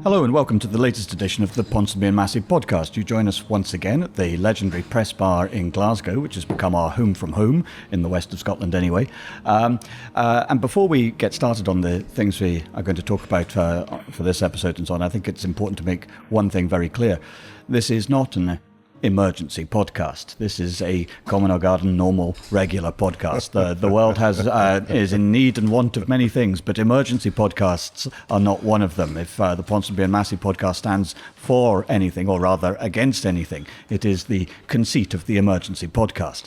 Hello and welcome to the latest edition of the Ponsonby and Massey podcast. You join us once again at the legendary Press Bar in Glasgow, which has become our home from home, in the west of Scotland anyway. And before we get started on the things we are going to talk about for this episode and so on, I think it's important to make one thing very clear. This is not an emergency podcast. This is a common or garden, normal, regular podcast. The world is in need and want of many things, but emergency podcasts are not one of them. If the Ponsonby and Massey podcast stands for anything, or rather against anything, it is the conceit of the emergency podcast.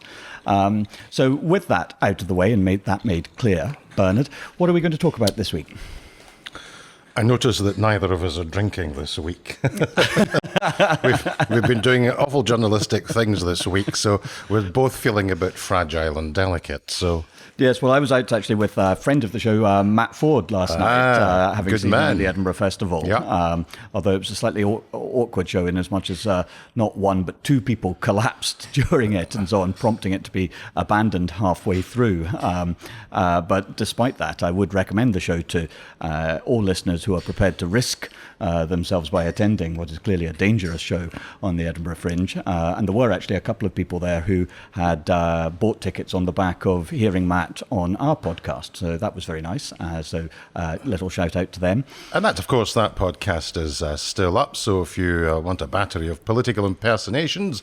So with that out of the way and made clear, Bernard, what are we going to talk about this week? I notice that neither of us are drinking this week. We've been doing awful journalistic things this week, so we're both feeling a bit fragile and delicate. So yes, well, I was out actually with a friend of the show, Matt Ford, last night, having seen him at the Edinburgh Festival. Yeah. Although it was a slightly awkward show in as much as not one but two people collapsed during it and so on, prompting it to be abandoned halfway through. But despite that, I would recommend the show to all listeners who are prepared to risk themselves by attending what is clearly a dangerous show on the Edinburgh Fringe. And there were actually a couple of people there who had bought tickets on the back of hearing Matt on our podcast. So that was very nice. So little shout out to them. And that, of course, that podcast is still up. So if you want a battery of political impersonations,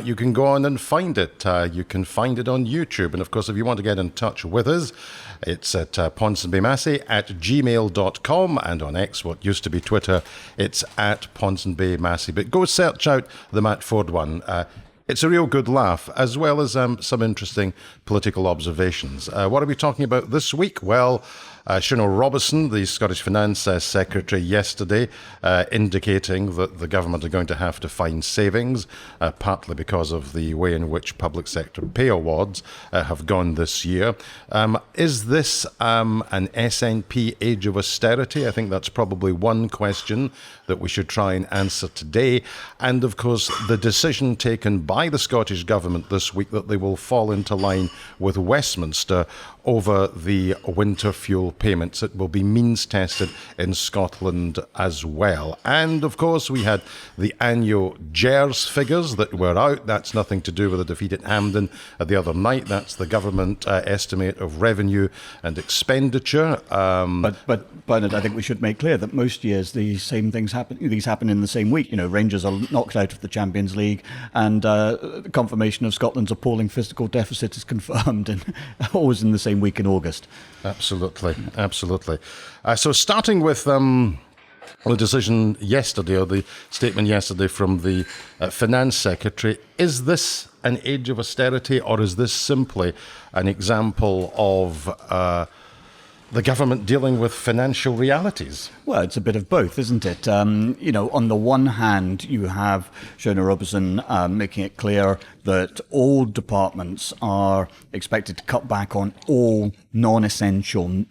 you can go on and find it. You can find it on YouTube. And of course, if you want to get in touch with us, it's at ponsonbymassey@gmail.com, and on X, what used to be Twitter, it's at ponsonbymassey. But go search out the Matt Ford one. It's a real good laugh, as well as some interesting political observations. What are we talking about this week? Well, Sinead Robison, the Scottish Finance Secretary, yesterday indicating that the government are going to have to find savings, partly because of the way in which public sector pay awards have gone this year. Is this an SNP age of austerity? I think that's probably one question that we should try and answer today. And of course, the decision taken by the Scottish Government this week that they will fall into line with Westminster over the winter fuel payments. It will be means tested in Scotland as well. And of course, we had the annual GERS figures that were out. That's nothing to do with the defeat at Hampden the other night. That's the government estimate of revenue and expenditure. But Bernard, I think we should make clear that most years these same things happen. These happen in the same week. You know, Rangers are knocked out of the Champions League, and confirmation of Scotland's appalling fiscal deficit is confirmed, and always in the same week in August. Absolutely. So starting with the decision yesterday, or the statement yesterday from the Finance Secretary, is this an age of austerity, or is this simply an example of the government dealing with financial realities? Well, it's a bit of both, isn't it? On the one hand, you have Sinead Robison making it clear that all departments are expected to cut back on all non-essential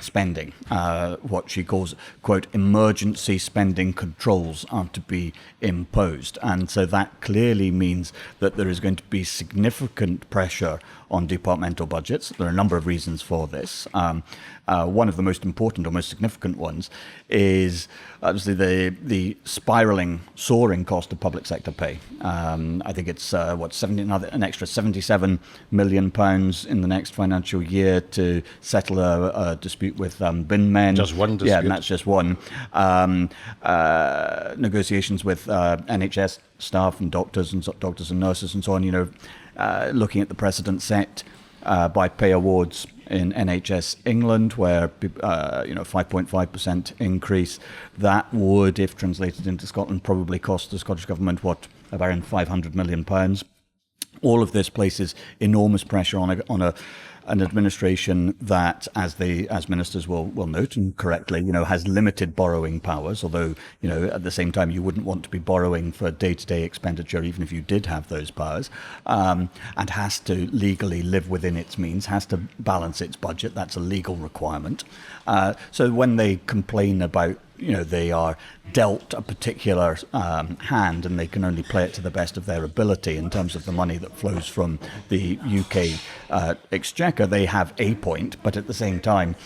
spending. What she calls, quote, emergency spending controls are to be imposed. And so that clearly means that there is going to be significant pressure on departmental budgets. There are a number of reasons for this. One of the most important or most significant ones is obviously the soaring cost of public sector pay. I think it's an extra £77 million in the next financial year to settle a dispute with bin men. Just one dispute. Yeah, and that's just one. Negotiations with NHS staff and doctors and nurses and so on. Looking at the precedent set by pay awards in NHS England, where 5.5% increase, that would, if translated into Scotland, probably cost the Scottish Government around £500 million. All of this places enormous pressure on an administration that, as ministers will note, and correctly, has limited borrowing powers, although, at the same time, you wouldn't want to be borrowing for day-to-day expenditure, even if you did have those powers, and has to legally live within its means, has to balance its budget. That's a legal requirement. So when they complain about they are dealt a particular hand and they can only play it to the best of their ability in terms of the money that flows from the UK exchequer, they have a point, but at the same time,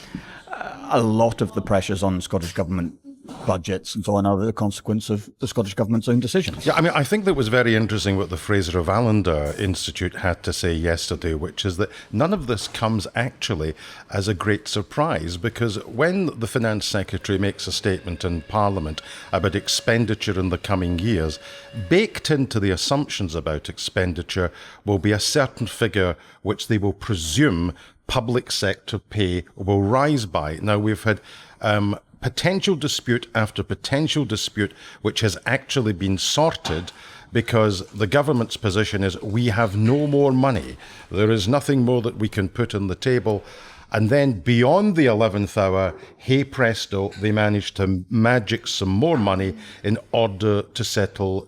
a lot of the pressures on Scottish Government budgets and so on are the consequence of the Scottish Government's own decisions. Yeah, I mean, I think that was very interesting what the Fraser of Allender Institute had to say yesterday, which is that none of this comes actually as a great surprise, because when the Finance Secretary makes a statement in Parliament about expenditure in the coming years, baked into the assumptions about expenditure will be a certain figure which they will presume public sector pay will rise by. Now, we've had potential dispute after potential dispute which has actually been sorted, because the government's position is we have no more money. There is nothing more that we can put on the table. And then beyond the 11th hour, hey presto, they managed to magic some more money in order to settle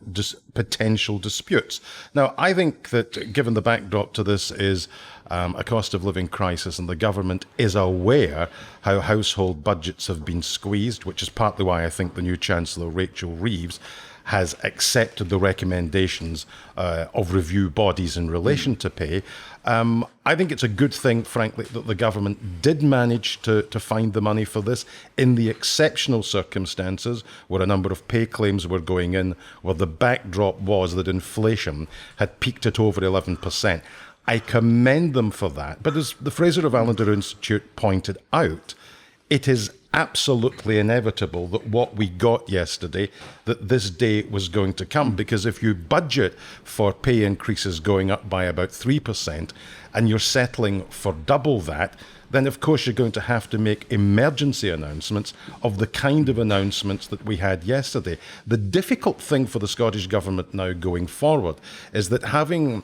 potential disputes. Now, I think that given the backdrop to this is a cost of living crisis, and the government is aware how household budgets have been squeezed, which is partly why I think the new Chancellor, Rachel Reeves, has accepted the recommendations of review bodies in relation to pay. I think it's a good thing, frankly, that the government did manage to find the money for this in the exceptional circumstances where a number of pay claims were going in, where the backdrop was that inflation had peaked at over 11%. I commend them for that. But as the Fraser of Allender Institute pointed out, it is absolutely inevitable that what we got yesterday, that this day was going to come. Because if you budget for pay increases going up by about 3% and you're settling for double that, then of course you're going to have to make emergency announcements of the kind of announcements that we had yesterday. The difficult thing for the Scottish Government now going forward is that having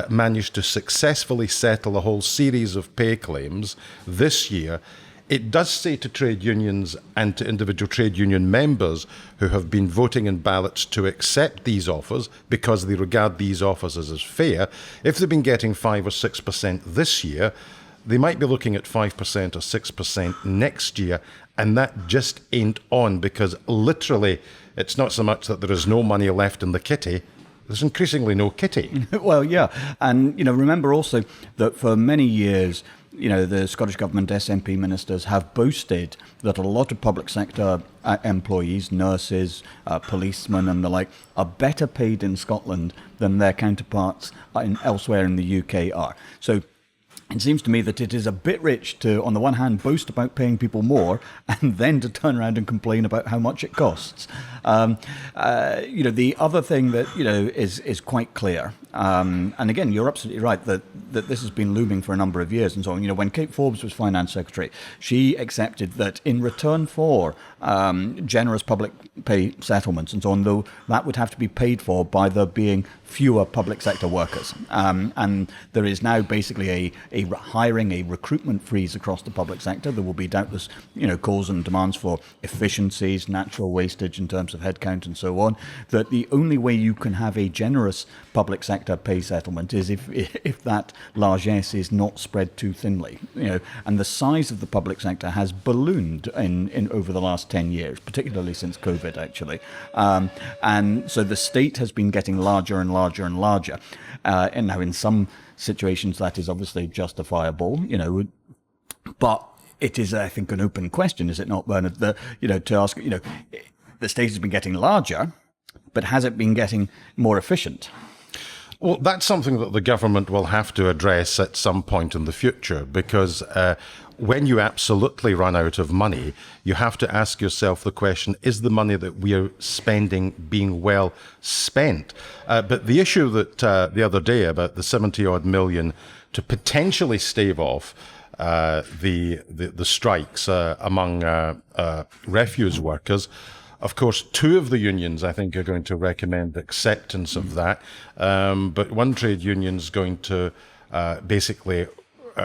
managed to successfully settle a whole series of pay claims this year, it does say to trade unions and to individual trade union members who have been voting in ballots to accept these offers because they regard these offers as fair, if they've been getting 5 or 6% this year, they might be looking at 5% or 6% next year, and that just ain't on, because literally it's not so much that there is no money left in the kitty, there's increasingly no kitty. Well, yeah. And, remember also that for many years, the Scottish Government SNP ministers have boasted that a lot of public sector employees, nurses, policemen and the like, are better paid in Scotland than their counterparts elsewhere in the UK are. So it seems to me that it is a bit rich to, on the one hand, boast about paying people more and then to turn around and complain about how much it costs. The other thing that, is quite clear, and again, you're absolutely right that this has been looming for a number of years and so on. When Kate Forbes was Finance Secretary, she accepted that in return for generous public pay settlements and so on, though that would have to be paid for by there being fewer public sector workers. And there is now basically a hiring, a recruitment freeze across the public sector. There will be doubtless, calls and demands for efficiencies, natural wastage in terms of headcount and so on, that the only way you can have a generous public sector pay settlement is if that largesse is not spread too thinly. And the size of the public sector has ballooned in over the last 10 years, particularly since COVID, actually. And so the state has been getting larger and larger and larger. And now in some situations that is obviously justifiable, but it is, I think, an open question, is it not, Bernard, to ask, the state has been getting larger, but has it been getting more efficient? Well, that's something that the government will have to address at some point in the future, because when you absolutely run out of money, you have to ask yourself the question, is the money that we are spending being well spent? But the issue that the other day about the 70-odd million to potentially stave off the strikes among refuse workers, of course, 2 of the unions, I think, are going to recommend acceptance of that. But one trade union is going to basically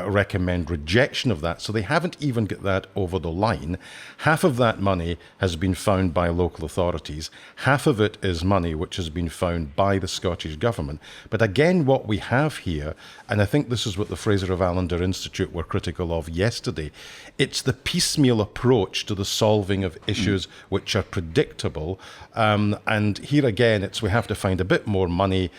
recommend rejection of that. So they haven't even got that over the line. Half of that money has been found by local authorities. Half of it is money which has been found by the Scottish Government. But again, what we have here, and I think this is what the Fraser of Allender Institute were critical of yesterday, it's the piecemeal approach to the solving of issues which are predictable. And here again, we have to find a bit more money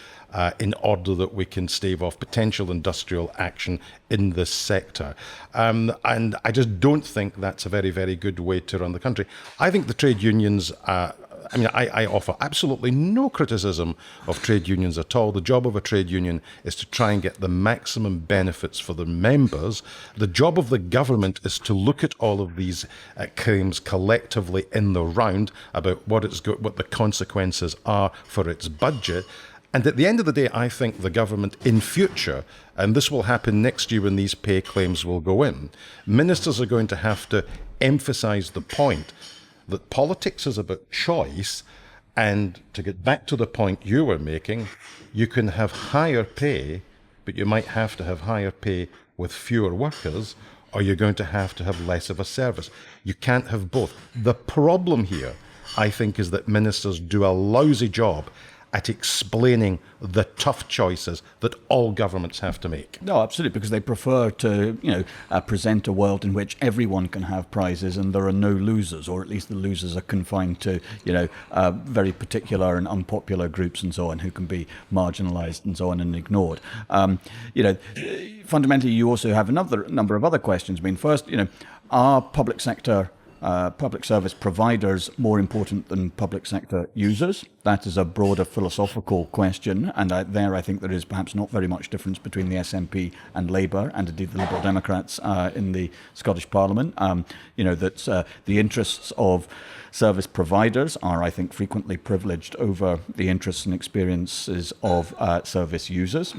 in order that we can stave off potential industrial action in this sector. And I just don't think that's a very, very good way to run the country. I think the trade unions I offer absolutely no criticism of trade unions at all. The job of a trade union is to try and get the maximum benefits for the members. The job of the government is to look at all of these claims collectively in the round about what the consequences are for its budget. And at the end of the day, I think the government in future, and this will happen next year when these pay claims will go in, ministers are going to have to emphasise the point that politics is about choice. And to get back to the point you were making, you can have higher pay, but you might have to have higher pay with fewer workers, or you're going to have less of a service. You can't have both. The problem here, I think, is that ministers do a lousy job at explaining the tough choices that all governments have to make. No, absolutely, because they prefer to, present a world in which everyone can have prizes and there are no losers, or at least the losers are confined to, very particular and unpopular groups and so on, who can be marginalised and so on and ignored. Fundamentally, you also have another number of other questions. I mean, first, are public sector public service providers more important than public sector users? That is a broader philosophical question, and I think there is perhaps not very much difference between the SNP and Labour, and indeed the Liberal Democrats in the Scottish Parliament. That the interests of service providers are, I think, frequently privileged over the interests and experiences of service users.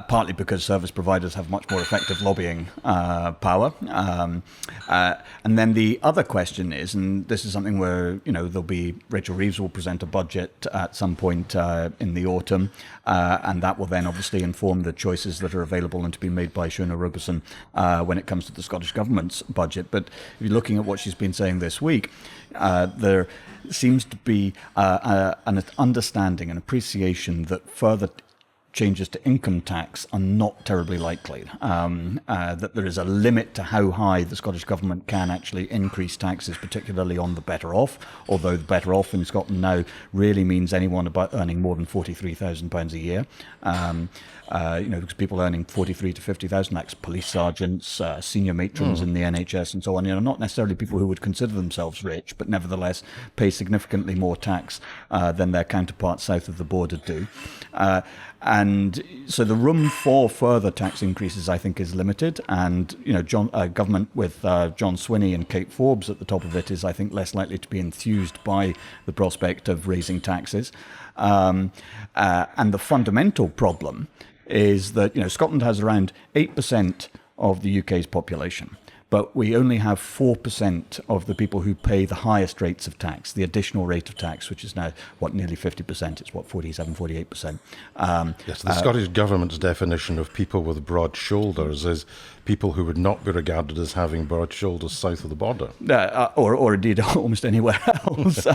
Partly because service providers have much more effective lobbying power. And then the other question is, and this is something where, there'll be, Rachel Reeves will present a budget at some point in the autumn, and that will then obviously inform the choices that are available and to be made by Shona Robertson when it comes to the Scottish Government's budget. But if you're looking at what she's been saying this week, there seems to be an understanding and appreciation that further changes to income tax are not terribly likely, that there is a limit to how high the Scottish Government can actually increase taxes, particularly on the better off, although the better off in Scotland now really means anyone about earning more than £43,000 a year. Because people earning 43 to 50,000, that's police sergeants, senior matrons in the NHS and so on, not necessarily people who would consider themselves rich, but nevertheless pay significantly more tax than their counterparts south of the border do. And so the room for further tax increases, I think, is limited. And, government with John Swinney and Kate Forbes at the top of it is, I think, less likely to be enthused by the prospect of raising taxes. And the fundamental problem is that, Scotland has around 8% of the UK's population, but we only have 4% of the people who pay the highest rates of tax, the additional rate of tax, which is now, nearly 50%. It's 47, 48%. Yes, the Scottish Government's definition of people with broad shoulders is people who would not be regarded as having broad shoulders south of the border. Or indeed almost anywhere else,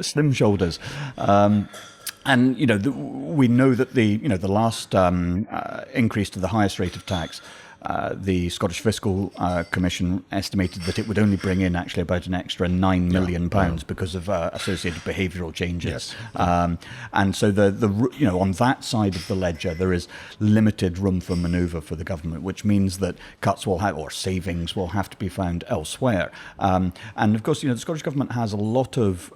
slim shoulders. And we know that the last increase to the highest rate of tax, the Scottish Fiscal Commission estimated that it would only bring in actually about an extra £9 million because of associated behavioural changes. Yes. And so on that side of the ledger, there is limited room for manoeuvre for the government, which means that cuts will have, or savings will have to be found elsewhere. And of course, the Scottish Government has a lot of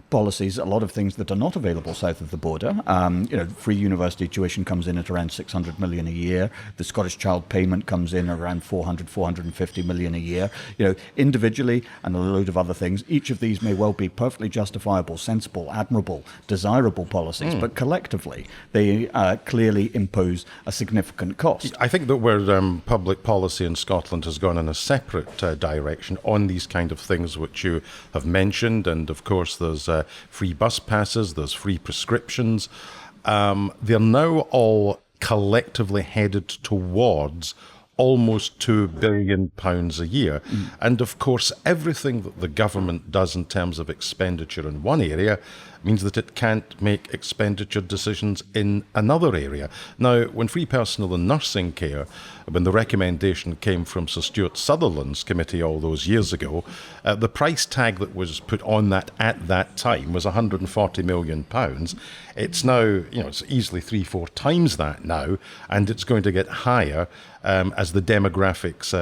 policies, a lot of things that are not available south of the border. Free university tuition comes in at around 600 million a year. The Scottish Child Payment comes in around 450 million a year. Individually, and a load of other things, each of these may well be perfectly justifiable, sensible, admirable, desirable policies, but collectively they clearly impose a significant cost. I think that where public policy in Scotland has gone in a separate direction on these kind of things which you have mentioned, and of course there's free bus passes, there's free prescriptions. They're now all collectively headed towards almost £2 billion a year. And of course, everything that the government does in terms of expenditure in one area means that it can't make expenditure decisions in another area. Now, when free personal and nursing care, when the recommendation came from Sir Stuart Sutherland's committee all those years ago, the price tag that was put on that at that time was £140 million. It's now, it's easily 3-4 times that now, and it's going to get higher as the demographics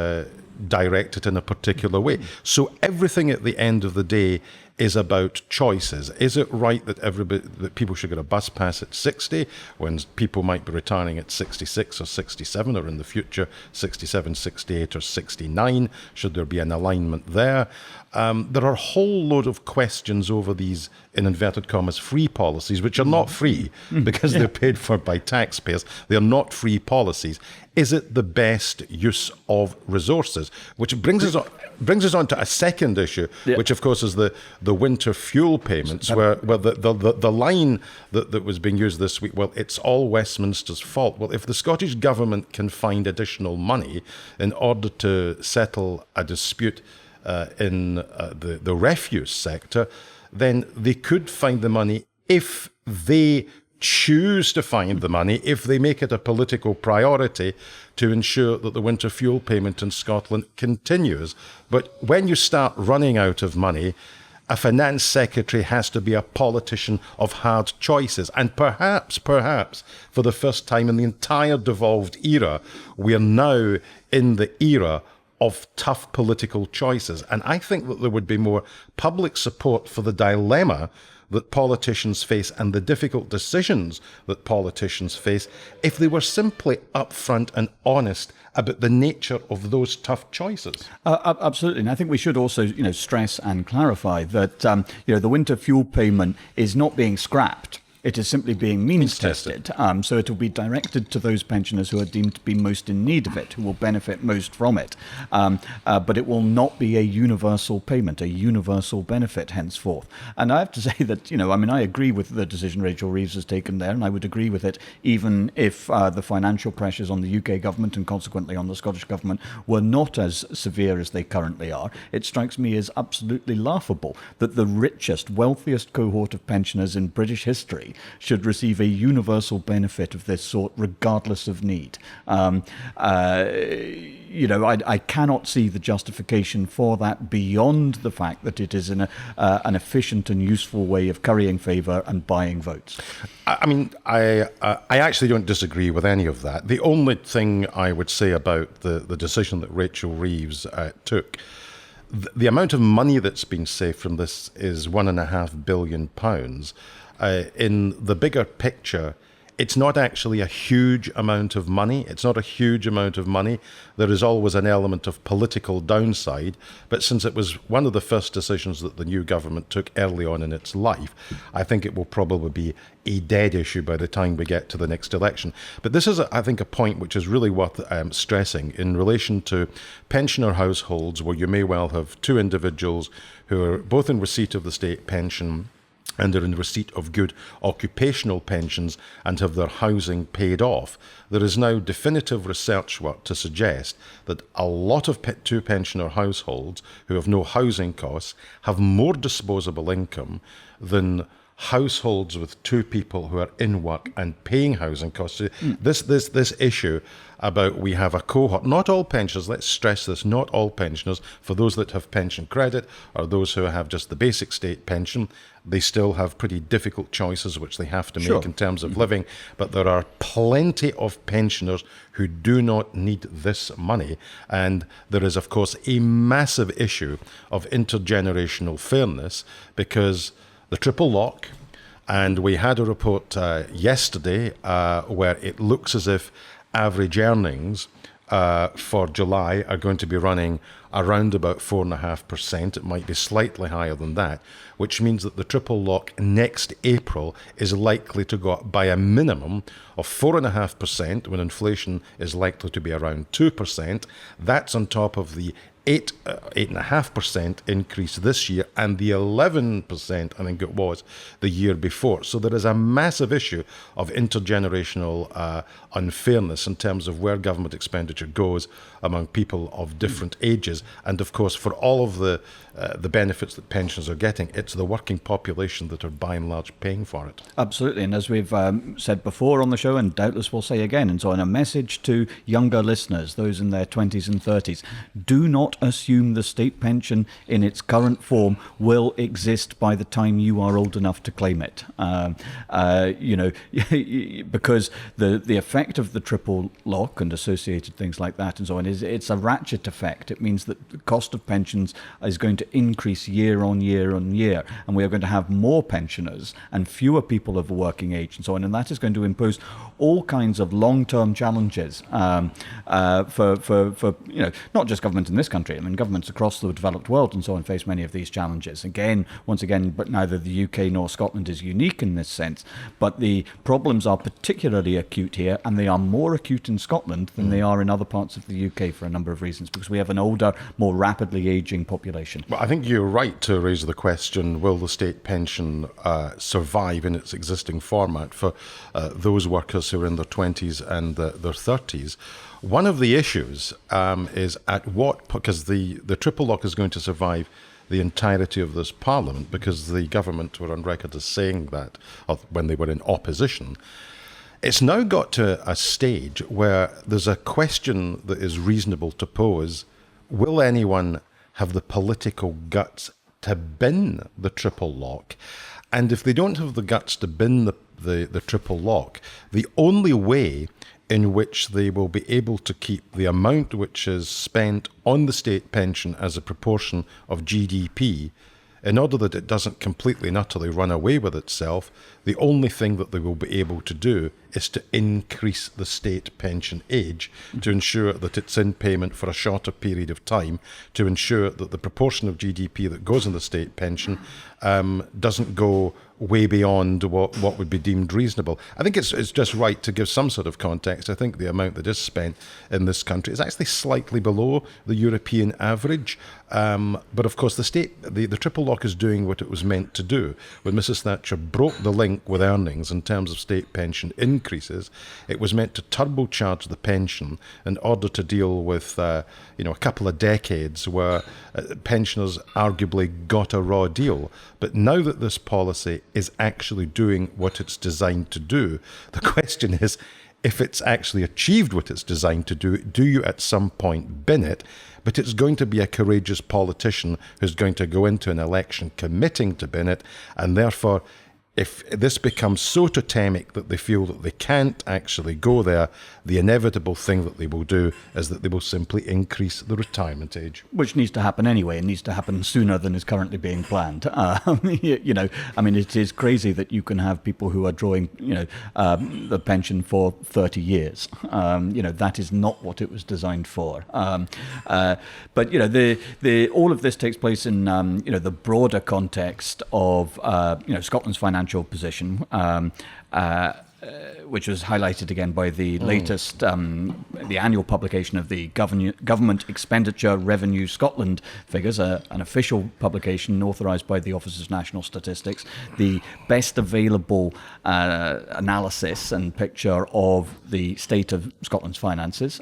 direct it in a particular way. So everything at the end of the day is about choices. Is it right that people should get a bus pass at 60 when people might be retiring at 66 or 67, or in the future 67, 68 or 69? Should there be an alignment there? There are a whole load of questions over these, in inverted commas, free policies, which are not free because they're paid for by taxpayers. They're not free policies. Is it the best use of resources? Which brings us on to a second issue, which of course is the winter fuel payments, where the line that was being used this week, well, it's all Westminster's fault. Well, if the Scottish Government can find additional money in order to settle a dispute in the refuse sector, then they could find the money if they choose to find the money, if they make it a political priority to ensure that the winter fuel payment in Scotland continues. But when you start running out of money, a finance secretary has to be a politician of hard choices. And perhaps, for the first time in the entire devolved era, we are now in the era of tough political choices. And I think that there would be more public support for the dilemma that politicians face and the difficult decisions that politicians face if they were simply upfront and honest about the nature of those tough choices. Absolutely. And I think we should also, stress and clarify that, the winter fuel payment is not being scrapped. It is simply being means tested. So it will be directed to those pensioners who are deemed to be most in need of it, who will benefit most from it. But it will not be a universal payment, a universal benefit henceforth. And I have to say that, I agree with the decision Rachel Reeves has taken there, and I would agree with it even if the financial pressures on the UK government and consequently on the Scottish government were not as severe as they currently are. It strikes me as absolutely laughable that the richest, wealthiest cohort of pensioners in British history should receive a universal benefit of this sort regardless of need. I cannot see the justification for that beyond the fact that it is an efficient and useful way of currying favour and buying votes. I actually don't disagree with any of that. The only thing I would say about the decision that Rachel Reeves took, the amount of money that's been saved from this is £1.5 billion. In the bigger picture, it's not actually a huge amount of money. It's not a huge amount of money. There is always an element of political downside. But since it was one of the first decisions that the new government took early on in its life, I think it will probably be a dead issue by the time we get to the next election. But this is, I think, a point which is really worth stressing in relation to pensioner households where you may well have two individuals who are both in receipt of the state pension and are in receipt of good occupational pensions and have their housing paid off. There is now definitive research work to suggest that a lot of two pensioner households who have no housing costs have more disposable income than households with two people who are in work and paying housing costs. This issue about we have a cohort, not all pensioners, let's stress this, not all pensioners, for those that have pension credit or those who have just the basic state pension, they still have pretty difficult choices which they have to make in terms of living. But there are plenty of pensioners who do not need this money. And there is, of course, a massive issue of intergenerational fairness because the triple lock, and we had a report yesterday where it looks as if average earnings for July are going to be running around about 4.5%. It might be slightly higher than that, which means that the triple lock next April is likely to go up by a minimum of 4.5% when inflation is likely to be around 2%. That's on top of the 8.5% increase this year, and the 11%, I think it was, the year before. So there is a massive issue of intergenerational unfairness in terms of where government expenditure goes among people of different ages. And of course, for all of the benefits that pensioners are getting, it's the working population that are by and large paying for it. Absolutely. And as we've said before on the show, and doubtless we'll say again, and so on, a message to younger listeners, those in their 20s and 30s, do not assume the state pension in its current form will exist by the time you are old enough to claim it. Because the effect of the triple lock and associated things like that and so on is it's a ratchet effect. It means that the cost of pensions is going to increase year on year on year, and we are going to have more pensioners and fewer people of a working age and so on, and that is going to impose all kinds of long-term challenges for not just government in this country. I mean, governments across the developed world and so on face many of these challenges. Once again, but neither the UK nor Scotland is unique in this sense, but the problems are particularly acute here, and they are more acute in Scotland than they are in other parts of the UK for a number of reasons, because we have an older, more rapidly ageing population. Well, I think you're right to raise the question, will the state pension survive in its existing format for those workers who are in their 20s and their 30s? One of the issues is because the triple lock is going to survive the entirety of this parliament, because the government were on record as saying that when they were in opposition. It's now got to a stage where there's a question that is reasonable to pose. Will anyone have the political guts to bin the triple lock? And if they don't have the guts to bin the triple lock, the only way in which they will be able to keep the amount which is spent on the state pension as a proportion of GDP, in order that it doesn't completely and utterly run away with itself, the only thing that they will be able to do is to increase the state pension age to ensure that it's in payment for a shorter period of time, to ensure that the proportion of GDP that goes in the state pension doesn't go way beyond what would be deemed reasonable. I think it's just right to give some sort of context. I think the amount that is spent in this country is actually slightly below the European average. But of course, the triple lock is doing what it was meant to do. When Mrs. Thatcher broke the link with earnings in terms of state pension increases, it was meant to turbocharge the pension in order to deal with a couple of decades where pensioners arguably got a raw deal. But now that this policy is actually doing what it's designed to do, the question is, if it's actually achieved what it's designed to do you at some point bin it? But it's going to be a courageous politician who's going to go into an election committing to bin it, and therefore, if this becomes so totemic that they feel that they can't actually go there, the inevitable thing that they will do is that they will simply increase the retirement age. Which needs to happen anyway. It needs to happen sooner than is currently being planned. It is crazy that you can have people who are drawing, the pension for 30 years. That is not what it was designed for. But all of this takes place in, the broader context of, Scotland's financial position, which was highlighted again by the latest, the annual publication of the Government Expenditure Revenue Scotland figures, an official publication authorised by the Office of National Statistics, the best available analysis and picture of the state of Scotland's finances,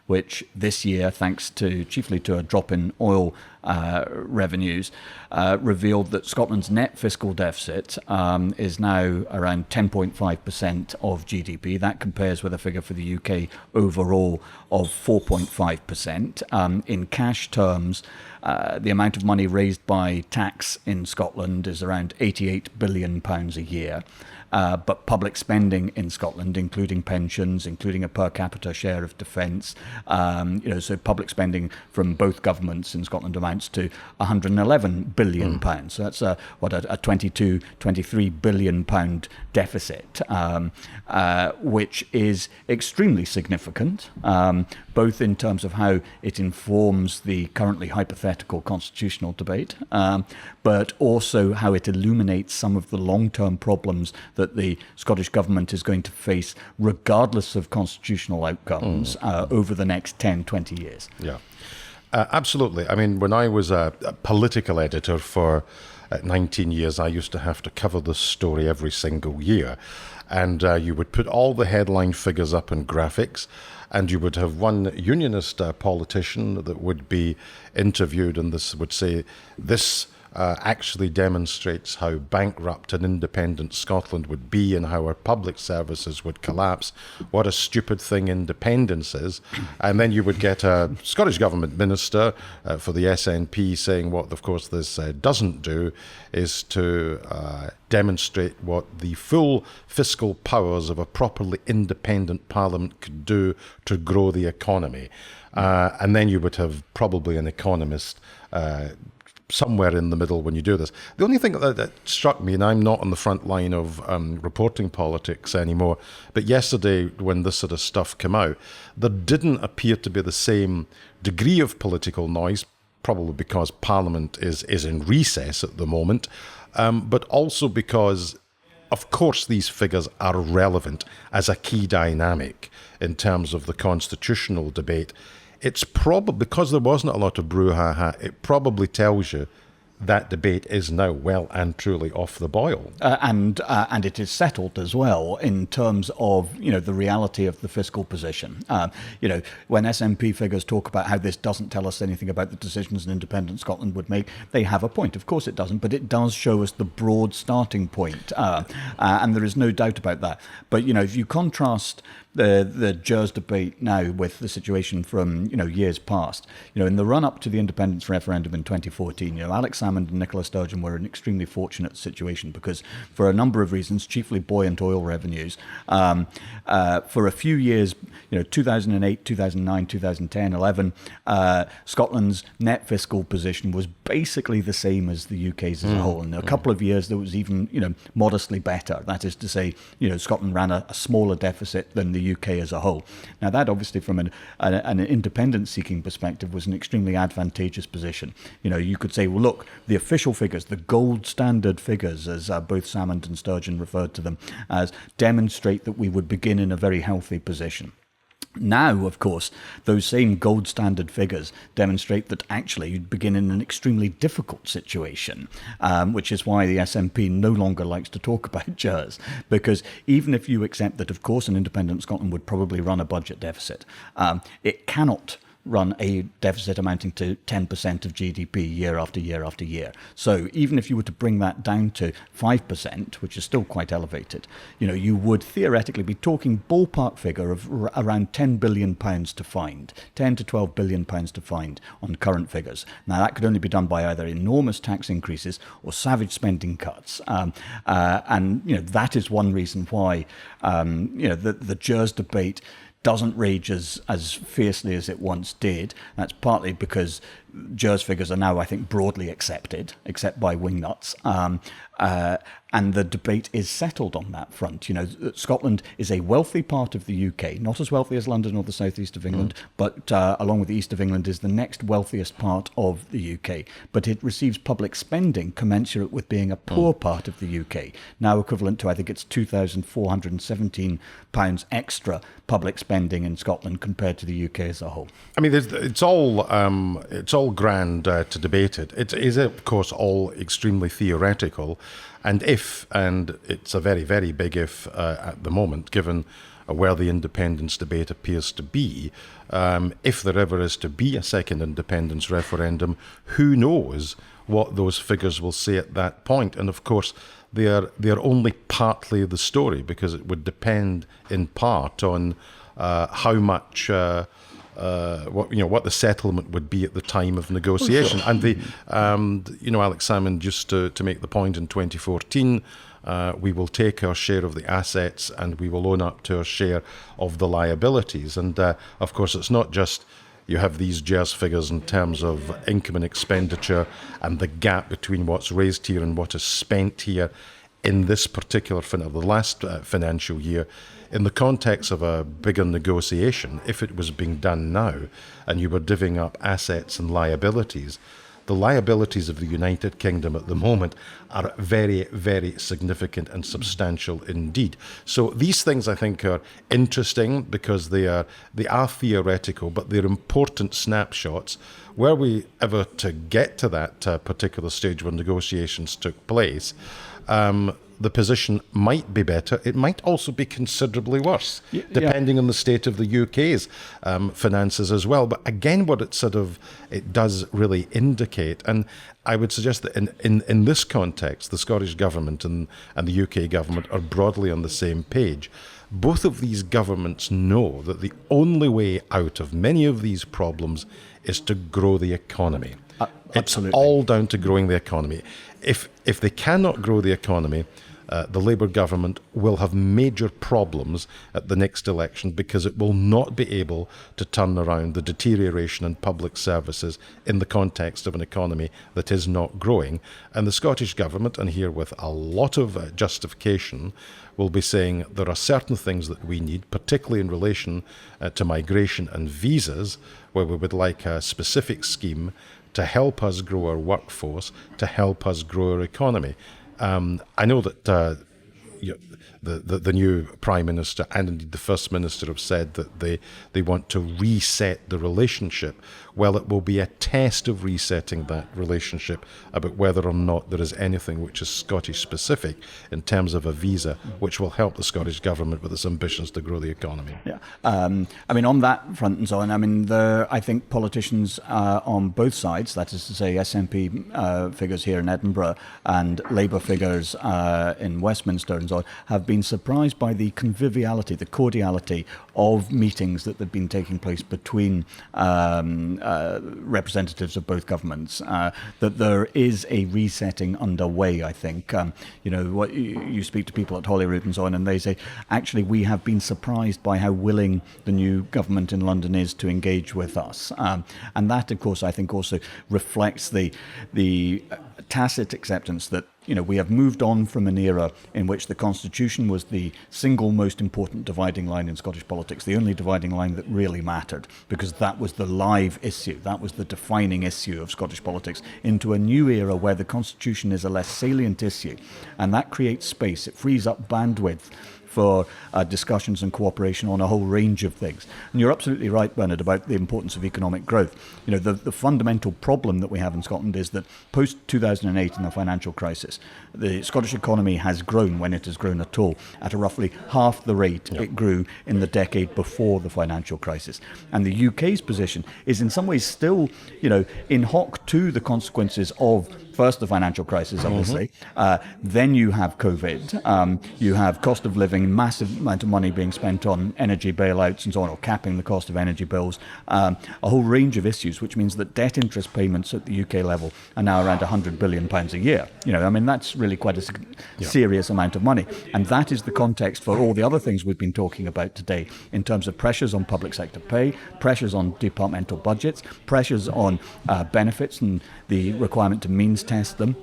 which this year, thanks chiefly to a drop in oil revenues, revealed that Scotland's net fiscal deficit is now around 10.5% of GDP. That compares with a figure for the UK overall of 4.5%. In cash terms, the amount of money raised by tax in Scotland is around £88 billion a year. But public spending in Scotland, including pensions, including a per capita share of defence, so public spending from both governments in Scotland amounts to £111 billion. So that's a 22, £23 billion deficit, which is extremely significant, both in terms of how it informs the currently hypothetical constitutional debate, but also how it illuminates some of the long-term problems that the Scottish Government is going to face regardless of constitutional outcomes over the next 10, 20 years. Yeah. Absolutely. I mean, when I was a political editor for 19 years, I used to have to cover this story every single year. And you would put all the headline figures up in graphics, and you would have one unionist politician that would be interviewed, and this would say, this actually demonstrates how bankrupt and independent Scotland would be and how our public services would collapse. What a stupid thing independence is. And then you would get a Scottish Government minister for the SNP saying what, of course, this doesn't do is to demonstrate what the full fiscal powers of a properly independent parliament could do to grow the economy. And then you would have probably an economist somewhere in the middle when you do this. The only thing that struck me, and I'm not on the front line of reporting politics anymore, but yesterday when this sort of stuff came out, there didn't appear to be the same degree of political noise, probably because Parliament is in recess at the moment, but also because, of course, these figures are relevant as a key dynamic in terms of the constitutional debate. It's probably, because there wasn't a lot of brouhaha, it probably tells you that debate is now well and truly off the boil. And it is settled as well in terms of, the reality of the fiscal position. When SNP figures talk about how this doesn't tell us anything about the decisions an independent Scotland would make, they have a point. Of course it doesn't, but it does show us the broad starting point. And there is no doubt about that. But, if you contrast the GERS debate now with the situation from years past. In the run up to the independence referendum in 2014, Alex Salmond and Nicola Sturgeon were in an extremely fortunate situation because, for a number of reasons, chiefly buoyant oil revenues, for a few years, 2008, 2009, 2010, 11, Scotland's net fiscal position was basically the same as the UK's as a whole. And a couple of years there was even modestly better. That is to say, Scotland ran a smaller deficit than the UK as a whole. Now that obviously from an independence-seeking perspective was an extremely advantageous position. You could say, well, look, the official figures, the gold standard figures, as both Salmond and Sturgeon referred to them as, demonstrate that we would begin in a very healthy position. Now, of course, those same gold standard figures demonstrate that actually you'd begin in an extremely difficult situation, which is why the SNP no longer likes to talk about GERS, because even if you accept that, of course, an independent Scotland would probably run a budget deficit, it cannot run a deficit amounting to 10% of GDP year after year after year. So even if you were to bring that down to 5%, which is still quite elevated, you would theoretically be talking ballpark figure of around £10 billion to find, 10 to 12 billion pounds to find on current figures. Now that could only be done by either enormous tax increases or savage spending cuts. And that is one reason why, the GERS debate doesn't rage as fiercely as it once did. That's partly because GERS figures are now, I think, broadly accepted, except by wingnuts. And the debate is settled on that front. Scotland is a wealthy part of the UK, not as wealthy as London or the southeast of England, but along with the east of England is the next wealthiest part of the UK. But it receives public spending commensurate with being a poor part of the UK, now equivalent to, I think it's £2,417 extra public spending in Scotland compared to the UK as a whole. I mean, it's all grand to debate it. It is, of course, all extremely theoretical. And it's a very, very big if at the moment, given where the independence debate appears to be, if there ever is to be a second independence referendum, who knows what those figures will say at that point. And of course, they're only partly the story, because it would depend in part on how much what the settlement would be at the time of negotiation. Oh, sure. And Alex Salmond used to make the point in 2014, we will take our share of the assets and we will own up to our share of the liabilities. And of course, it's not just you have these GERS figures in terms of income and expenditure and the gap between what's raised here and what is spent here in this particular the last financial year. In the context of a bigger negotiation, if it was being done now and you were divvying up assets and liabilities, the liabilities of the United Kingdom at the moment are very, very significant and substantial indeed. So these things, I think, are interesting because they are theoretical, but they're important snapshots. Were we ever to get to that particular stage where negotiations took place, the position might be better. It might also be considerably worse, depending on the state of the UK's finances as well. But again, what it does really indicate, and I would suggest that in this context, the Scottish Government and the UK Government are broadly on the same page. Both of these governments know that the only way out of many of these problems is to grow the economy. Absolutely. It's all down to growing the economy. If they cannot grow the economy, the Labour government will have major problems at the next election because it will not be able to turn around the deterioration in public services in the context of an economy that is not growing. And the Scottish Government, and here with a lot of justification, will be saying there are certain things that we need, particularly in relation to migration and visas, where we would like a specific scheme to help us grow our workforce, to help us grow our economy. I know that the new Prime Minister and indeed the First Minister have said that they want to reset the relationship. Well, it will be a test of resetting that relationship about whether or not there is anything which is Scottish specific in terms of a visa, which will help the Scottish Government with its ambitions to grow the economy. Yeah, I mean, on that front and so on, I mean, I think politicians on both sides, that is to say SNP figures here in Edinburgh and Labour figures in Westminster and so on, have been surprised by the conviviality, the cordiality of meetings that have been taking place between representatives of both governments, that there is a resetting underway, I think. What you speak to people at Holyrood and so on, and they say, actually, we have been surprised by how willing the new government in London is to engage with us. And that, of course, I think also reflects the tacit acceptance that we have moved on from an era in which the Constitution was the single most important dividing line in Scottish politics, the only dividing line that really mattered, because that was the live issue, that was the defining issue of Scottish politics, into a new era where the Constitution is a less salient issue. And that creates space, it frees up bandwidth for discussions and cooperation on a whole range of things. And you're absolutely right, Bernard, about the importance of economic growth. The fundamental problem that we have in Scotland is that post-2008 in the financial crisis, the Scottish economy has grown, when it has grown at all, at a roughly half the rate it grew in the decade before the financial crisis. And the UK's position is in some ways still, in hock to the consequences of first the financial crisis, obviously. Then you have COVID. You have cost of living, massive amount of money being spent on energy bailouts and so on, or capping the cost of energy bills. A whole range of issues, which means that debt interest payments at the UK level are now around £100 billion a year. That's really quite a serious amount of money. And that is the context for all the other things we've been talking about today in terms of pressures on public sector pay, pressures on departmental budgets, pressures on benefits and the requirement to means test them.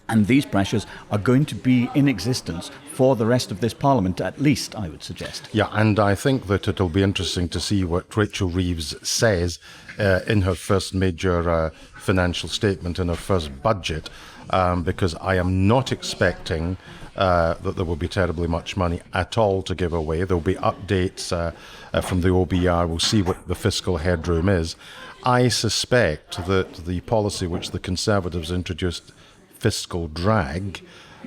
And these pressures are going to be in existence for the rest of this Parliament, at least, I would suggest. Yeah, and I think that it'll be interesting to see what Rachel Reeves says in her first major financial statement, in her first budget, because I am not expecting that there will be terribly much money at all to give away. There'll be updates from the OBR. We'll see what the fiscal headroom is. I suspect that the policy which the Conservatives introduced, fiscal drag,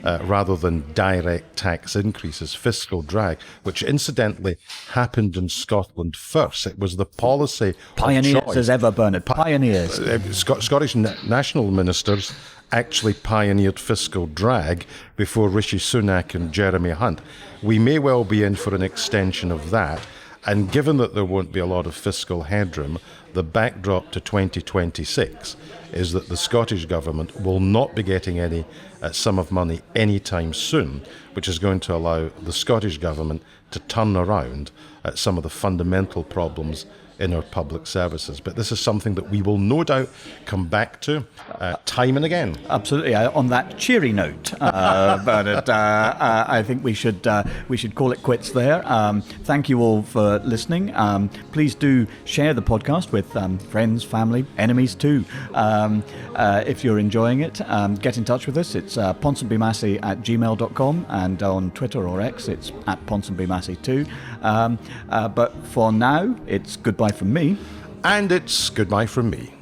rather than direct tax increases, fiscal drag, which incidentally happened in Scotland first. It was the policy pioneers of choice. As ever, Bernard, pioneers. Scottish national ministers actually pioneered fiscal drag before Rishi Sunak and Jeremy Hunt. We may well be in for an extension of that. And given that there won't be a lot of fiscal headroom, the backdrop to 2026 is that the Scottish Government will not be getting any sum of money anytime soon, which is going to allow the Scottish Government to turn around some of the fundamental problems in our public services. But this is something that we will no doubt come back to time and again. Absolutely. On that cheery note, Bernard, I think we should call it quits there. Thank you all for listening. Please do share the podcast with friends, family, enemies too. If you're enjoying it, get in touch with us. It's ponsonbymassey@gmail.com, and on Twitter or X, it's @ponsonbymassey too. But for now, it's goodbye from me. And it's goodbye from me.